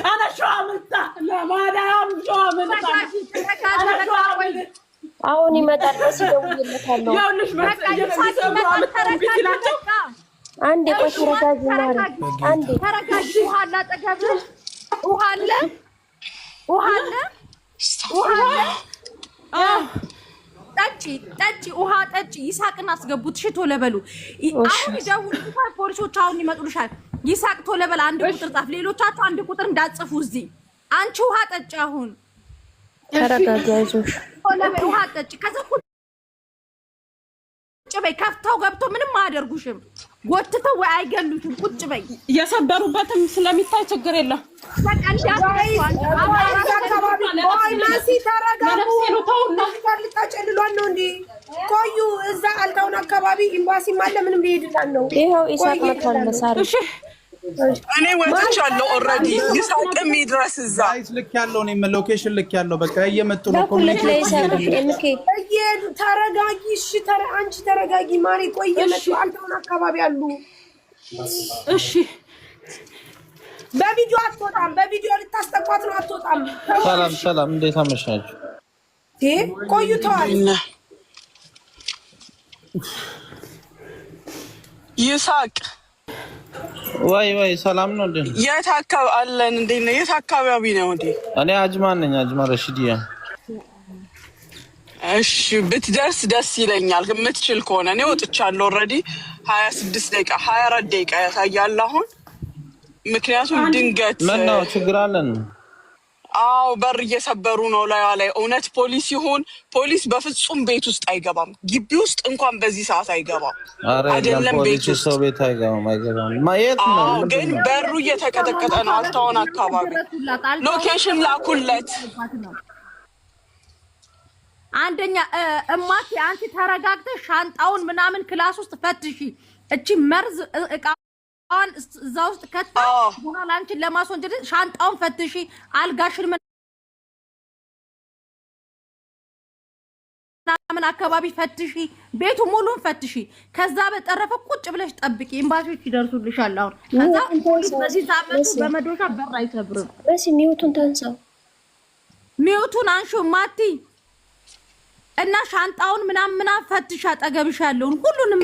انا شو عملت؟ لا ما دام شو عملت؟ انا شو عملت؟ አሁን ይመጣል በሲደውልለታለሁ ያውልሽ አንዴ ቆይ ተረጋጊ ማሪ አንዴ ተረጋጊ ውሃ አለ አጠገብሽ ውሃ አለ ጠጪ ውሃ ጠጪ ይሳቅን አስገቡት እሺ ቶሎ በሉ አሁን ይደውሉልሻል ፖሊሶች አሁን ይመጡልሻል ይሳቅ ቶሎ በል አንድ ቁጥር ጻፍ ሌሎቻችሁ አንድ ቁጥር እንዳጽፉ እዚህ አንቺ ውሃ ጠጪ አሁን ተረጋጊ አይዞሽ ቶሎ በል ውሃ ጠጪ ከዛ ቁጭ በይ ከፍተው ገብተው ምንም አያደርጉሽም ጎትተው ወይ አይገሉሽም ቁጭ በይ የሰበሩበትም ስለሚታይ ችግር የለም በቃ ማሲ ተረጋጉ ልታጨልሏን ነው እንዴ ቆዩ እዛ አልታውን አካባቢ ኤምባሲ ማለ ምንም ሊሄድላን ነው ይሄው ኢሳቅ መጥቷል መሳሪ እሺ እኔ ወጥቻለሁ ኦሬዲ ይሳቅም ይድረስ እዛ ልክ ያለው እኔ ሎኬሽን ልክ ያለው በቃ እየመጡ ነው ኮሚኒቲ ላይ ኢሳቅ ኤምኬ ተረጋጊ እሺ አንቺ ተረጋጊ ማሪ ቆይ እየመጡ አልታውን አካባቢ አሉ እሺ በቪዲዮ አትወጣም በቪዲዮ ልታስጠቋት ነው አትወጣም ሰላም እንዴት አመሻችሁ ቆይተዋል ይሳቅ ወይ ሰላም ነው እንዴ የት አካባቢ አለን እንዴ ነው የት አካባቢ ነው እንዴ እኔ አጅማን ነኝ አጅማ ረሺዲያ እሺ ብትደርስ ደስ ይለኛል የምትችል ከሆነ እኔ ወጥቻለሁ ኦሬዲ 26 ደቂቃ 24 ደቂቃ ያሳያል አሁን ምክንያቱም ድንገት ምን ነው ችግር አለን አው በር እየሰበሩ ነው ላይ እውነት ፖሊስ ይሁን ፖሊስ በፍጹም ቤት ውስጥ አይገባም ግቢ ውስጥ እንኳን በዚህ ሰዓት አይገባም አይደለም ቤት ውስጥ ሰው ቤት አይገባም ማየት ነው ግን በሩ እየተቀጠቀጠ ነው አልታውን አካባቢ ሎኬሽን ላኩለት አንደኛ እማቲ አንቺ ተረጋግተሽ ሻንጣውን ምናምን ክላስ ውስጥ ፈትሺ እቺ መርዝ እቃውን እዛ ውስጥ ከታ በኋላ አንቺን ለማስወንጀል ሻንጣውን ፈትሺ አልጋሽን ምናምን አካባቢ ፈትሺ ቤቱ ሙሉን ፈትሺ ከዛ በተረፈ ቁጭ ብለሽ ጠብቂ ኤምባሲዎች ይደርሱልሻል አሁን ከዛ ፖሊስ በዚህ ሳመቱ በመዶሻ በር አይሰብርም በሲ ሚውቱን ታንሳው ሚውቱን አንሹ ማቲ እና ሻንጣውን ምናምን ፈትሻ አጠገብሽ ያለውን ሁሉንም